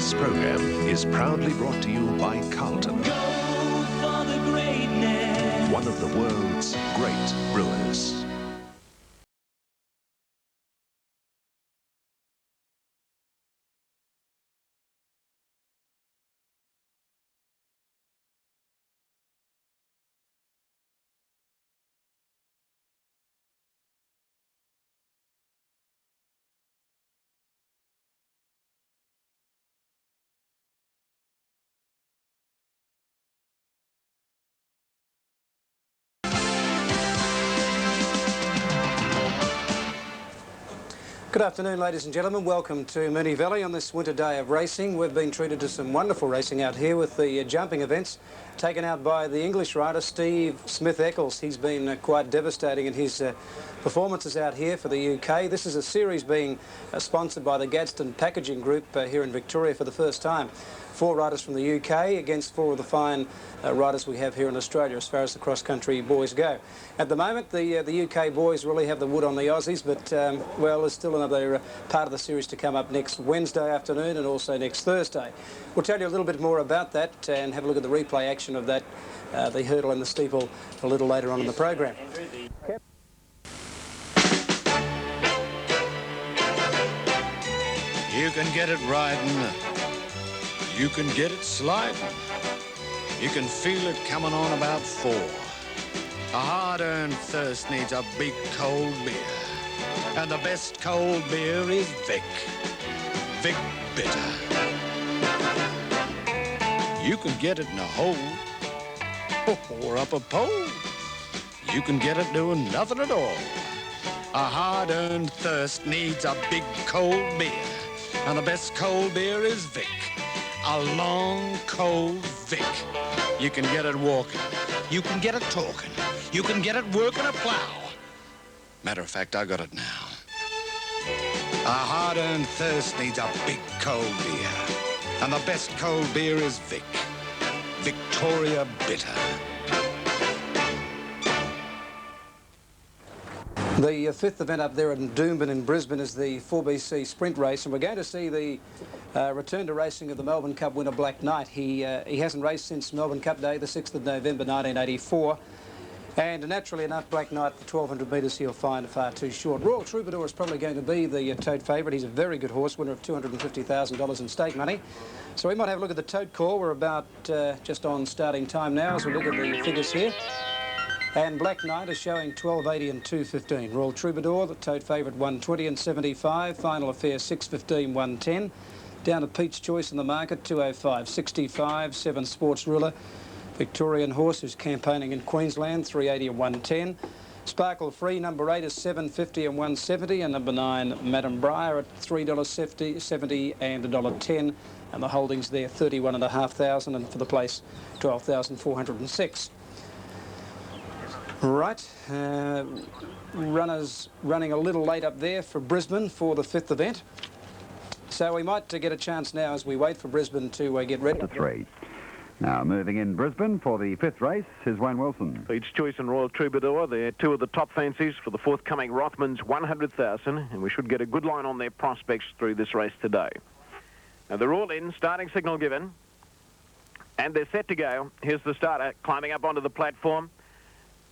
This program is proudly brought to you by Carlton, Go for the greatness. one of the world's great brewers. Good afternoon, ladies and gentlemen. Welcome to Moonee Valley on this winter day of racing. We've been treated to some wonderful racing out here with the jumping events taken out by the English rider Steve Smith-Eccles. He's been quite devastating in his performances out here for the UK. This is a series being sponsored by the Gadsden Packaging Group here in Victoria for the first time. 4 riders from the UK against 4 of the fine riders we have here in Australia as far as the cross-country boys go. At the moment, the UK boys really have the wood on the Aussies, but, well, there's still another part of the series to come up next Wednesday afternoon and also next Thursday. We'll tell you a little bit more about that and have a look at the replay action of that, the hurdle and the steeple, a little later on in the program. You can get it riding. You can get it sliding. You can feel it coming on about 4. A hard-earned thirst needs a big cold beer. And the best cold beer is Vic. Vic Bitter. You can get it in a hole or up a pole. You can get it doing nothing at all. A hard-earned thirst needs a big cold beer. And the best cold beer is Vic. A long, cold Vic. You can get it walking. You can get it talking. You can get it working a plow. Matter of fact, I got it now. A hard-earned thirst needs a big cold beer. And the best cold beer is Vic. Victoria Bitter. The 5th event up there in Doomben in Brisbane is the 4BC sprint race, and we're going to see the return to racing of the Melbourne Cup winner Black Knight. He hasn't raced since Melbourne Cup Day, the 6th of November 1984. And naturally enough, Black Knight, the 1,200 metres, he'll find far too short. Royal Troubadour is probably going to be the tote favourite. He's a very good horse, winner of $250,000 in stake money. So we might have a look at the tote call. We're about just on starting time now as we look at the figures here. And Black Knight is showing 12.80 and 2.15. Royal Troubadour, the tote favourite, 120 and 75. Final Affair, 6.15, 110. Down to Pete's Choice in the market, 205, 65. 7 Sports Ruler, Victorian horse who's campaigning in Queensland, 380 and 110. Sparkle Free, number 8 is 7.50 and 170. And number 9, Madam Briar at $3.70 and $1.10. And the holdings there, 31,500. And for the place, 12,406. Right, runners running a little late up there for Brisbane for the 5th event. So we might get a chance now as we wait for Brisbane to get ready. 3. Now moving in Brisbane for the 5th race is Wayne Wilson. Pete's Choice and Royal Troubadour, they're 2 of the top fancies for the forthcoming Rothmans 100,000, and we should get a good line on their prospects through this race today. Now they're all in, starting signal given, and they're set to go. Here's the starter climbing up onto the platform.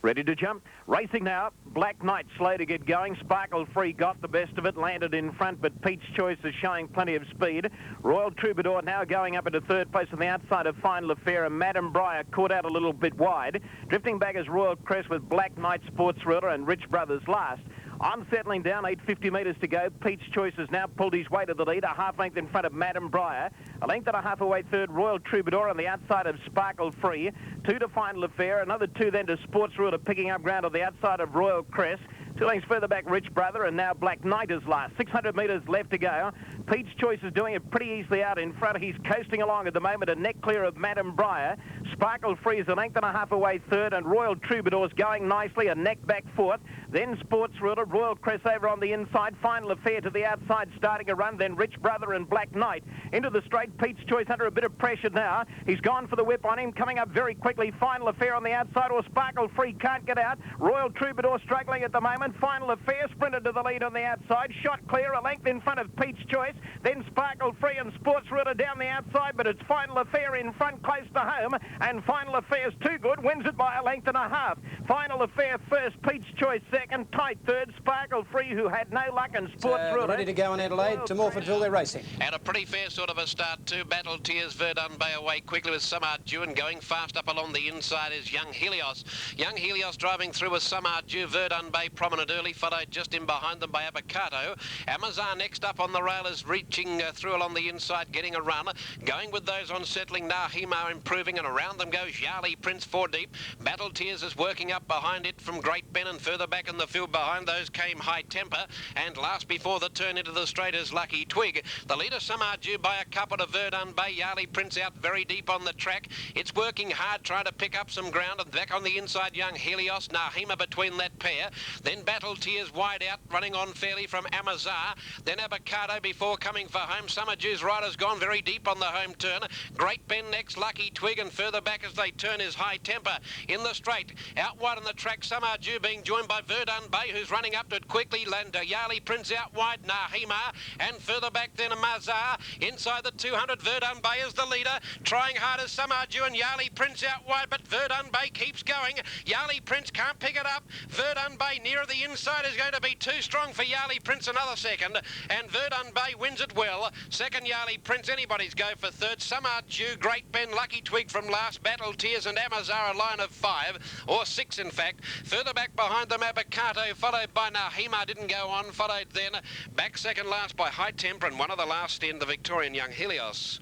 Ready to jump. Racing now. Black Knight slow to get going. Sparkle Free got the best of it, landed in front, but Pete's Choice is showing plenty of speed. Royal Troubadour now going up into 3rd place on the outside of Final Affair, and Madam Briar caught out a little bit wide. Drifting back is Royal Crest with Black Knight, Sports Ruler, and Rich Brothers last. On settling down, 850 metres to go. Pete's Choice has now pulled his way to the lead, a half length in front of Madam Briar. A length and a half away 3rd, Royal Troubadour on the outside of Sparkle Free. 2 to Final Affair, another 2 then to Sports Ruler, picking up ground on the outside of Royal Crest. 2 lengths further back, Rich Brother, and now Black Knight is last. 600 metres left to go. Pete's Choice is doing it pretty easily out in front. He's coasting along at the moment, a neck clear of Madam Briar. Sparkle Free is a length and a half away 3rd, and Royal Troubadour's going nicely, a neck back 4th. Then Sports Ruler, Royal Crest over on the inside. Final Affair to the outside, starting a run. Then Rich Brother and Black Knight into the straight. Pete's Choice under a bit of pressure now. He's gone for the whip on him, coming up very quickly. Final Affair on the outside, or Sparkle Free can't get out. Royal Troubadour struggling at the moment. Final Affair sprinted to the lead on the outside. Shot clear, a length in front of Pete's Choice. Then Sparkle Free and Sports Ruler down the outside, but it's Final Affair in front close to home, and Final Affair's too good, wins it by a length and a half. Final Affair first, Peach Choice second, tight third, Sparkle Free, who had no luck, and Sports Ruler. Ready to go in Adelaide to Morfordville, they're racing. And a pretty fair sort of a start too. Battle Tears, Verdun Bay away quickly with Samar Dew, and going fast up along the inside is Young Helios. Young Helios driving through with Samar Dew, Verdun Bay prominent early, followed just in behind them by Abacado. Amazon next up on the rail is reaching through along the inside, getting a run. Going with those on settling, Nahima improving, and around them goes Yali Prince 4 deep. Battle Tears is working up behind it from Great Ben, and further back in the field behind those came High Temper, and last before the turn into the straight is Lucky Twig. The leader Samar Dew by a couple to Verdun Bay. Yali Prince out very deep on the track. It's working hard trying to pick up some ground, and back on the inside Young Helios, Nahima between that pair. Then Battle Tears wide out, running on fairly from Amazar. Then Abacado before coming for home. Summer Dew's rider's gone very deep on the home turn. Great Ben next, Lucky Twig, and further back as they turn is High Temper. In the straight, out wide on the track, Summer Dew being joined by Verdun Bay, who's running up to it quickly. Yali Prince out wide, Nahima, and further back then Amazar. Inside the 200, Verdun Bay is the leader. Trying hard as Samar Dew, and Yali Prince out wide, but Verdun Bay keeps going. Yali Prince can't pick it up. Verdun Bay nearer the inside is going to be too strong for Yali Prince, another second, and Verdun Bay wins it well. Second Yali Prince, anybody's go for third. Samar Dew, Great Ben, Lucky Twig from last, Battle Tears and Amazar a line of 5, or 6 in fact. Further back behind them, Abacado, followed by Nahima, didn't go on, followed then back second last by High Temper, and one of the last in the Victorian Young Helios.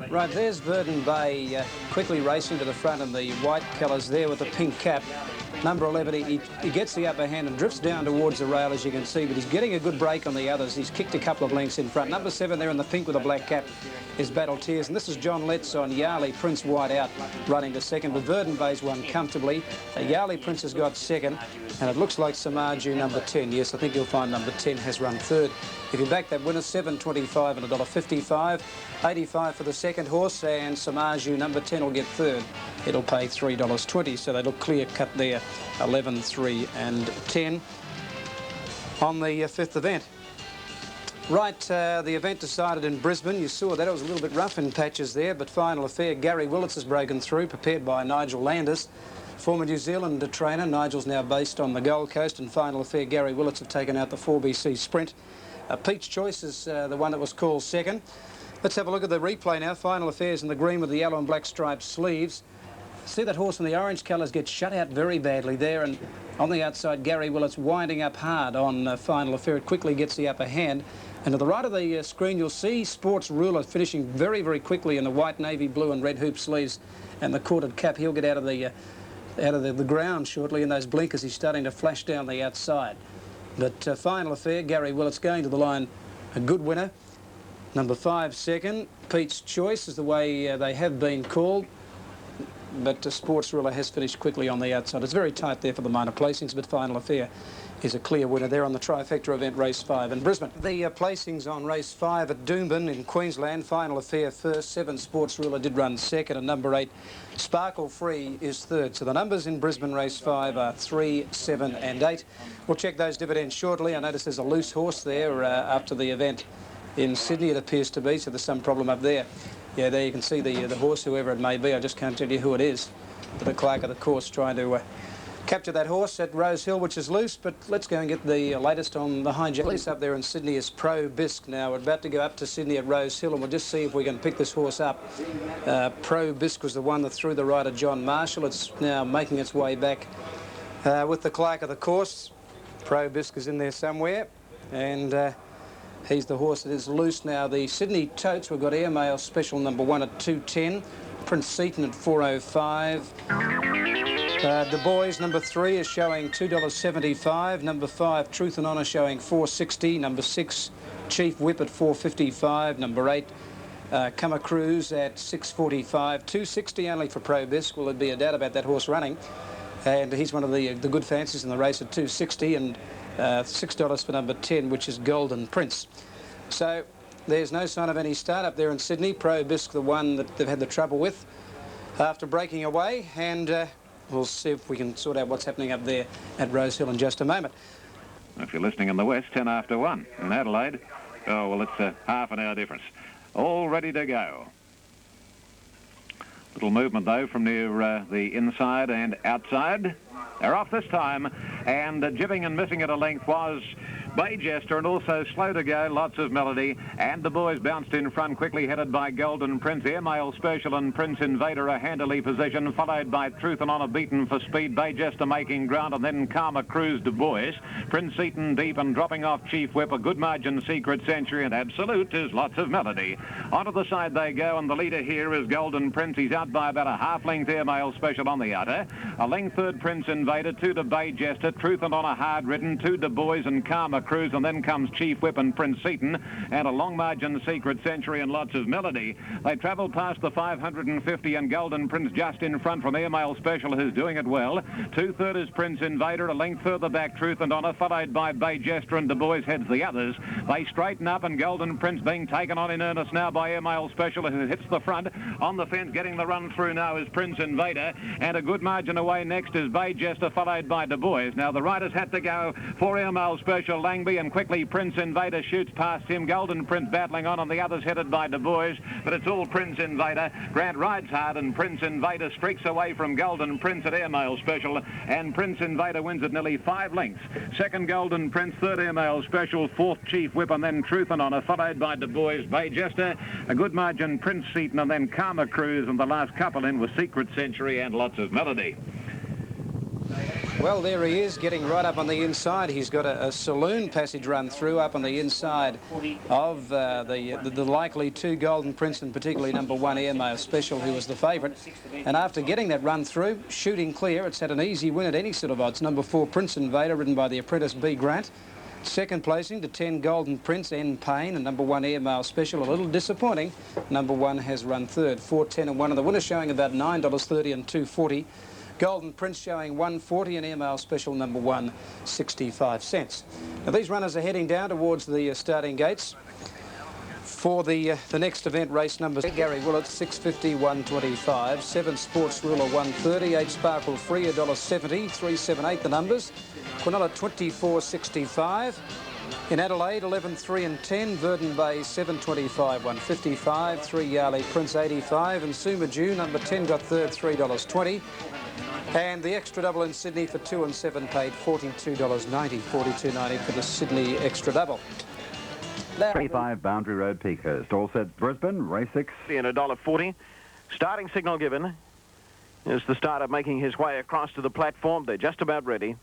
Right, there's Verdun Bay quickly racing to the front in the white colours there with the pink cap. Number 11, he gets the upper hand and drifts down towards the rail, as you can see, but he's getting a good break on the others. He's kicked a couple of lengths in front. Number 7 there in the pink with a black cap is Battle Tears, and this is John Letts on Yali Prince wide out, running to second, but Verdun Bay's won comfortably. Yali Prince has got second, and it looks like Samar Dew number 10. Yes, I think you'll find number 10 has run third. If you back that winner, $7.25 and $1.55. 85 for the second horse, and Samar Dew number 10 will get third. It'll pay $3.20, so they look clear cut there, 11, 3 and 10 on the fifth event. Right, the event decided in Brisbane. You saw that it was a little bit rough in patches there, but Final Affair, Gary Willits has broken through, prepared by Nigel Landis. Former New Zealand trainer, Nigel's now based on the Gold Coast, and Final Affair, Gary Willits have taken out the 4BC Sprint. Peach Choice is the one that was called second. Let's have a look at the replay now. Final Affairs in the green with the yellow and black striped sleeves. See that horse in the orange colours get shut out very badly there, and on the outside Gary Willits winding up hard on Final Affair. It quickly gets the upper hand, and to the right of the screen you'll see Sports Ruler finishing very, very quickly in the white, navy blue and red hoop sleeves and the corded cap. He'll get out of the ground shortly in those blinkers. He's starting to flash down the outside. But Final Affair, Gary Willits going to the line, a good winner. Number 5 second, Pete's Choice is the way they have been called, but Sports Ruler has finished quickly on the outside. It's very tight there for the minor placings, but Final Affair is a clear winner there on the trifecta event, race 5 in Brisbane. The placings on race 5 at Doomben in Queensland, Final Affair first, 7 Sports Ruler did run second, and number 8 Sparkle Free is third. So the numbers in Brisbane race 5 are 3, 7 and 8. We'll check those dividends shortly. I notice there's a loose horse there after the event in Sydney, it appears to be, so there's some problem up there. Yeah, there you can see the horse, whoever it may be. I just can't tell you who it is. But the clerk of the course trying to capture that horse at Rose Hill, which is loose. But let's go and get the latest on the hijack. Police up there in Sydney is Pro Bisque. Now we're about to go up to Sydney at Rose Hill, and we'll just see if we can pick this horse up. Pro Bisque was the one that threw the rider John Marshall. It's now making its way back with the clerk of the course. Pro Bisque is in there somewhere, and he's the horse that is loose now. The Sydney Totes, we've got Airmail Special number 1 at 2.10, Prince Seaton at 4.05. Du Bois number 3 is showing $2.75. Number 5 Truth and Honour showing $4.60. Number 6 Chief Whip at $4.55. Number 8 Cummer Cruise at $6.45. $2.60 only for Pro Bisque. Well, there'd be a doubt about that horse running, and he's one of the good fancies in the race at $2.60, and $6 for number 10, which is Golden Prince. So there's no sign of any start up there in Sydney. Pro Bisque, the one that they've had the trouble with after breaking away, and we'll see if we can sort out what's happening up there at Rose Hill in just a moment. If you're listening in the west, 10 after 1. In Adelaide, Oh, well, it's a half an hour difference. All ready to go. Little movement, though, from near the inside and outside. They're off this time, and jibbing and missing at a length was Bay Jester, and also slow to go, Lots of Melody, and the boys bounced in front, quickly headed by Golden Prince, Airmail Special and Prince Invader a handily position, followed by Truth and Honor beaten for speed, Bay Jester making ground, and then Karma Cruise Du Bois, Prince Eaton deep and dropping off Chief Whip, a good margin Secret Century, and Absolute is Lots of Melody. Onto the side they go, and the leader here is Golden Prince. He's out by about a half-length, Airmail Special on the outer. A length third, Prince Invader, 2 to Bay Jester, Truth and Honor hard-ridden, 2 Du Bois and Karma Cruise, and then comes Chief Whip and Prince Eaton, and a long margin Secret Century and Lots of Melody. They travel past the 550, and Golden Prince just in front from Airmail Special, who's doing it well. 2/3 is Prince Invader, a length further back Truth and Honor, followed by Bay Jester, and Du Bois heads the others. They straighten up, and Golden Prince being taken on in earnest now by Airmail Special, who hits the front. On the fence, getting the run through now is Prince Invader, and a good margin away next is Bay Jester, followed by Du Bois. Now the riders had to go for Airmail Special, Langby, and quickly Prince Invader shoots past him. Golden Prince battling on, and the others headed by Du Bois, but it's all Prince Invader. Grant rides hard, and Prince Invader streaks away from Golden Prince at Airmail Special, and Prince Invader wins at nearly 5 lengths. Second, Golden Prince, third, Airmail Special, fourth, Chief Whip, and then Truth and Honor, followed by Du Bois, Bay Jester, a good margin, Prince Eaton, and then Karma Cruise, and the last couple in was Secret Century and Lots of Melody. Well, there he is, getting right up on the inside. He's got a saloon passage run through up on the inside of the likely 2 Golden Prince, and particularly number 1 Airmail Special, who was the favourite. And after getting that run through, shooting clear, it's had an easy win at any sort of odds. Number 4 Prince Invader, ridden by the apprentice B. Grant. Second placing to 10 Golden Prince, N. Payne, and number 1 Airmail Special. A little disappointing. Number 1 has run third. 4, 10 and 1, and the winner showing about $9.30 and $2.40. Golden Prince showing $1.40, and Airmail Special number 1, 65 cents. Now these runners are heading down towards the starting gates for the next event, race number 6. Gary Willits, 6.50, 125. 7 Sports Ruler, 130. 8 Sparkle Free, $1.70. 378 the numbers. Quinella, 24.65. In Adelaide, 11, 3 and 10. Verdun Bay, 7.25, 155. 3 Yardley Prince, 85. And Sumaju, number 10, got third, $3.20. And the extra double in Sydney for 2 and 7 paid $42.90. $42.90 for the Sydney extra double. 35 Boundary Road, Peakhurst. All set, Brisbane, race 6. And $1.40. Starting signal given. Is the starter making his way across to the platform. They're just about ready.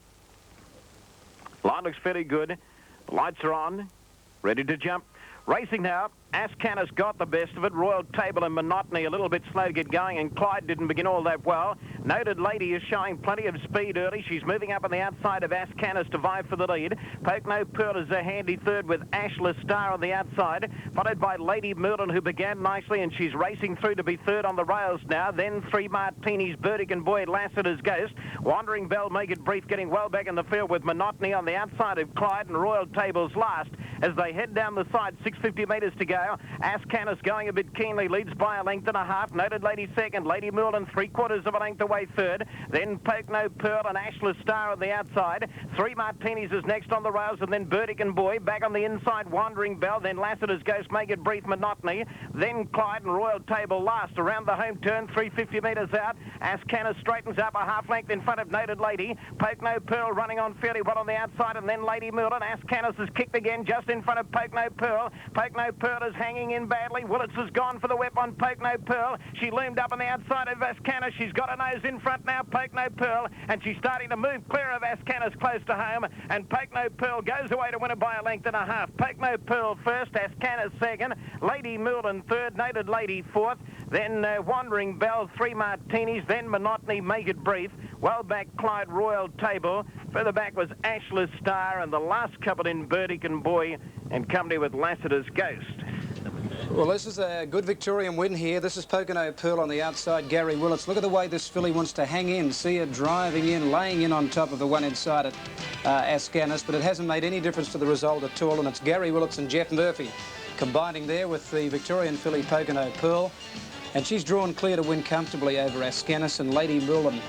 Line looks fairly good. The lights are on. Ready to jump. Racing now. Ascana's got the best of it. Royal Table and Monotony a little bit slow to get going, and Clyde didn't begin all that well. Noted Lady is showing plenty of speed early. She's moving up on the outside of Ascana's to vie for the lead. Poke No Pearl is a handy third with Ashless Star on the outside, followed by Lady Merlin, who began nicely, and she's racing through to be third on the rails now. Then 3 Martinis, Burdick and Boyd, Lassiter's Ghost. Wandering Bell, Make It Brief, getting well back in the field with Monotony on the outside of Clyde, and Royal Table's last as they head down the side. 650 metres to go. Ascanis going a bit keenly, leads by a length and a half. Noted Lady second, Lady Merlin 3/4 of a length away third. Then Poke No Pearl and Ashless Star on the outside. 3 Martinis is next on the rails, and then Burdick and Boy back on the inside. Wandering Bell, then Lassiter's Ghost, Make It Brief, Monotony. Then Clyde and Royal Table last around the home turn, 350 metres out. Ascanis straightens up a half length in front of Noted Lady. Poke No Pearl running on fairly well on the outside, and then Lady Merlin. Ascanis is kicked again just in front of Poke No Pearl. Poke No Pearl is hanging in badly. Willits has gone for the whip on Poke No Pearl. She loomed up on the outside of Ascanis. She's got a nose in front now, Poke No Pearl, and she's starting to move clear of Ascanis close to home, and Poke No Pearl goes away to win it by a length and a half. Poke No Pearl first, Ascanis second, Lady Merlin third, Noted Lady fourth, then Wandering Bell, 3 Martinis, then Monotony, Make It Brief, well back Clyde, Royal Table, further back was Ashless Star, and the last couple in Burdick and Boy, and company with Lassiter's Ghost. Well, this is a good Victorian win here. This is Poke No Pearl on the outside, Gary Willits. Look at the way this filly wants to hang in. See her driving in, laying in on top of the one inside at Ascanis, but it hasn't made any difference to the result at all, and it's Gary Willits and Jeff Murphy combining there with the Victorian filly Poke No Pearl, and she's drawn clear to win comfortably over Ascanis, and Lady Merlin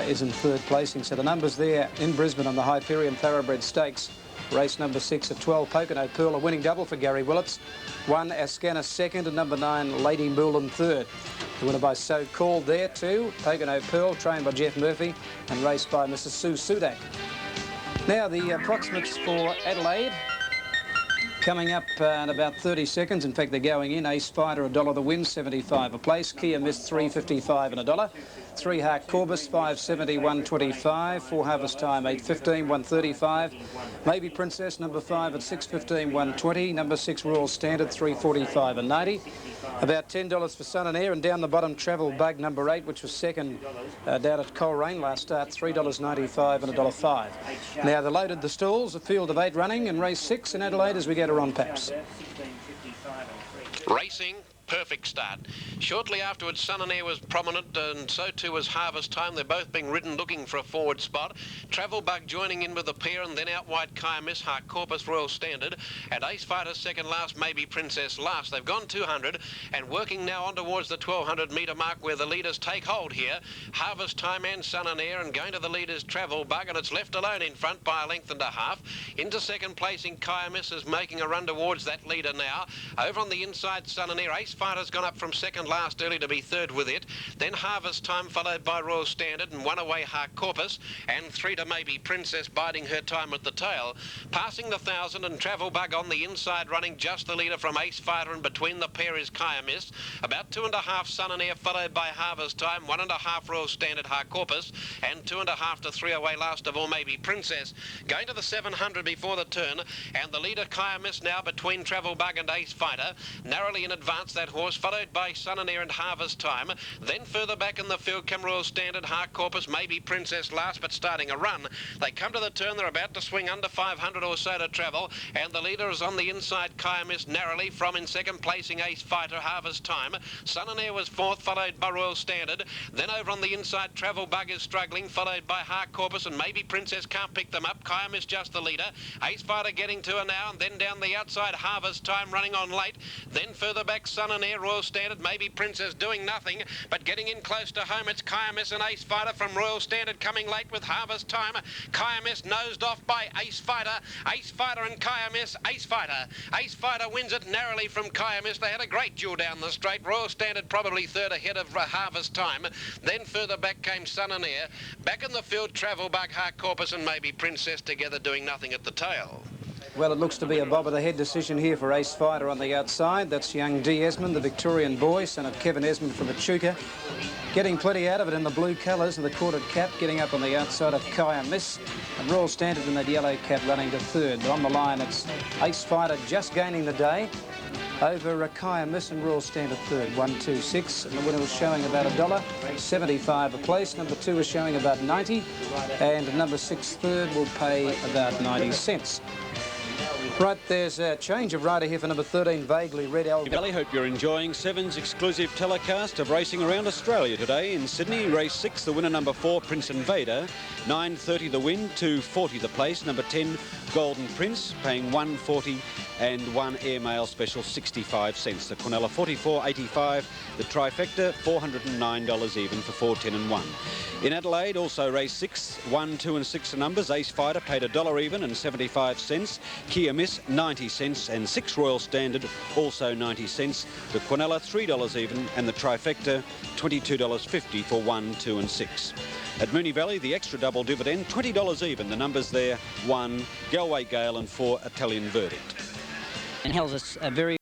is in third placing. So the numbers there in Brisbane on the Hyperion Thoroughbred Stakes Race number 6 at 12, Pocono Pearl, a winning double for Gary Willits. 1, Ascana second, and number 9, Lady Moulin third. The winner by So Called there too. Pocono Pearl, trained by Jeff Murphy and raced by Mrs. Sue Sudak. Now the approximates for Adelaide. Coming up in about 30 seconds. In fact, they're going in. Ace Fighter, $1 the win, 75 a place. Kia Mist, $3.55 and $1. 3 Hark Corbus, $5.70, $1.25. 4 Harvest Time, $8.15, $1.35. Maybe Princess, number 5 at $6.15, $1.20. Number 6 Royal Standard, $3.45 and $90. About $10 for Sun and Air, and down the bottom Travel Bug, number 8, which was second down at Coleraine last start, $3.95 and $1.05. Now they're loaded the stalls, a field of 8 running, and race 6 in Adelaide as we go to Ron Paps. Racing. Perfect start. Shortly afterwards, Sun and Air was prominent, and so too was Harvest Time. They're both being ridden looking for a forward spot. Travel Bug joining in with the pair, and then out wide Kaya Miss, Hark Corpus, Royal Standard, and Ace Fighter second last, Maybe Princess last. They've gone 200 and working now on towards the 1200 metre mark where the leaders take hold here. Harvest Time and Sun and Air, and going to the leaders Travel Bug, and it's left alone in front by a length and a half. Into second placing Kaya Miss is making a run towards that leader now. Over on the inside, Sun and Air. Ace Fighter's gone up from second last early to be third with it. Then Harvest Time followed by Royal Standard, and 1 away Hark Corpus, and 3 to Maybe Princess biding her time at the tail. Passing the 1,000 and Travel Bug on the inside running just the leader from Ace Fighter, and between the pair is Kaya Miss. About 2.5 Sun and Air followed by Harvest Time, 1.5 Royal Standard Hark Corpus, and 2.5 to 3 away last of all Maybe Princess. Going to the 700 before the turn, and the leader Kaya Miss now between Travel Bug and Ace Fighter. Narrowly in advance that horse, followed by Sun and Air and Harvest Time. Then further back in the field come Royal Standard, Hark Corpus, Maybe Princess last, but starting a run. They come to the turn, they're about to swing under 500 or so to travel, and the leader is on the inside, Kaya Miss, narrowly from in second placing Ace Fighter, Harvest Time. Sun and Air was fourth, followed by Royal Standard. Then over on the inside, Travel Bug is struggling, followed by Hark Corpus, and Maybe Princess can't pick them up. Kaya Miss just the leader. Ace Fighter getting to her now, and then down the outside, Harvest Time running on late. Then further back, Sun and Air, Royal Standard, Maybe Princess doing nothing, but getting in close to home, it's Kaya Miss and Ace Fighter from Royal Standard coming late with Harvest Time. Kaya Miss nosed off by Ace Fighter. Ace Fighter and Kaya Miss. Ace Fighter. Ace Fighter wins it narrowly from Kaya Miss. They had a great duel down the straight. Royal Standard probably third ahead of Harvest Time. Then further back came Sun and Air. Back in the field, Travel Bug, Hark Corpus and Maybe Princess together doing nothing at the tail. Well, it looks to be a bob of the head decision here for Ace Fighter on the outside. That's young D. Esmond, the Victorian boy, son of Kevin Esmond from Echuca. Getting plenty out of it in the blue colours and the corded cap, getting up on the outside of Kaya Miss. And Royal Standard in that yellow cap running to third. But on the line, it's Ace Fighter just gaining the day over Kaya Miss and Royal Standard third, 1-2-6. And the winner was showing about $1, 75 a place. Number 2 is showing about 90, and number 6 third will pay about 90 cents. Right, there's a change of rider here for number 13, Vaguely Red Elk. Valley, hope you're enjoying Seven's exclusive telecast of racing around Australia today. In Sydney, race 6, the winner number 4, Prince Invader, 9.30 the win, 2.40 the place. Number 10, Golden Prince, paying $1.40, and 1 Airmail Special 65 cents. The Quinella 44.85, the Trifecta $409 even for 4.10 and 1. In Adelaide, also race 6, 1, 2 and 6 are numbers. Ace Fighter paid $1 even and 75 cents. Kia Miss 90 cents, and 6 Royal Standard also 90 cents. The Quinella $3 even, and the Trifecta $22.50 for 1, 2 and 6. At Moonee Valley, the extra double dividend $20 even. The numbers there 1 Galway Gale and 4 Italian Verdict. And held us a very